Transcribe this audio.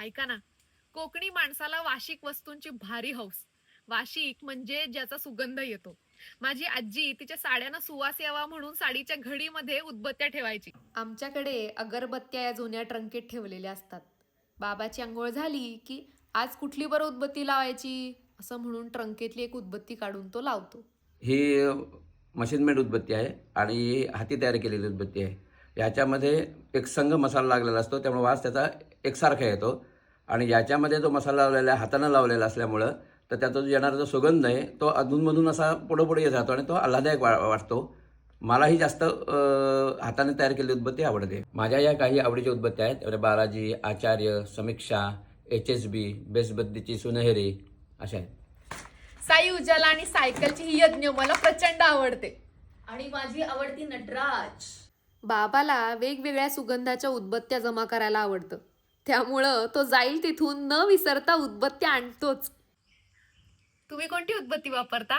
ऐका ना, कोकणी माणसाला वाशिक वस्तूंची भारी हौस. वाशिक म्हणजे ज्याचा सुगंध येतो. माझी आजी तिच्या साड्यांना सुवास यावा म्हणून साडीच्या घडीमध्ये उदबत्त्या ठेवायची. आमच्याकडे अगरबत्त्या या जुन्या ट्रंकेत ठेवलेल्या असतात. बाबाची अंघोळ झाली की आज कुठली बरं उदबत्ती लावायची असं म्हणून ट्रंकेतली एक उदबत्ती काढून तो लावतो. ही मशीन मेड उदबत्ती आहे आणि ही हाती तयार केलेली उदबत्ती आहे. याच्यामध्ये एक संघ मसाला लागलेला असतो, त्यामुळे वास त्याचा एकसारखा येतो आणि याच्यामध्ये जो मसाला लावलेला आहे, हातानं लावलेला असल्यामुळं तर त्याचा जो येणारा जो सुगंध आहे तो अधूनमधून असा पुढं-पुढे येत राहतो आणि तो आल्हाददायक वाटतो. मलाही जास्त हाताने तयार केलेली उदबत्ती आवडते. माझ्या या काही आवडीच्या उदबत्त्या आहेत. त्यामध्ये बालाजी, आचार्य, समीक्षा, HSB, बेसबद्दीची सुनहरी अशा आहेत. साई उजाला आणि सायकलची ही यज्ञ मला प्रचंड आवडते. आणि माझी आवडती नटराज. बाबाला वेगवेगळ्या सुगंधाच्या उदबत्त्या जमा करायला आवडतं. त्यामुळं तो जाईल तिथून न विसरता उदबत्त्या आणतोच. तुम्ही कोणती उदबत्ती वापरता?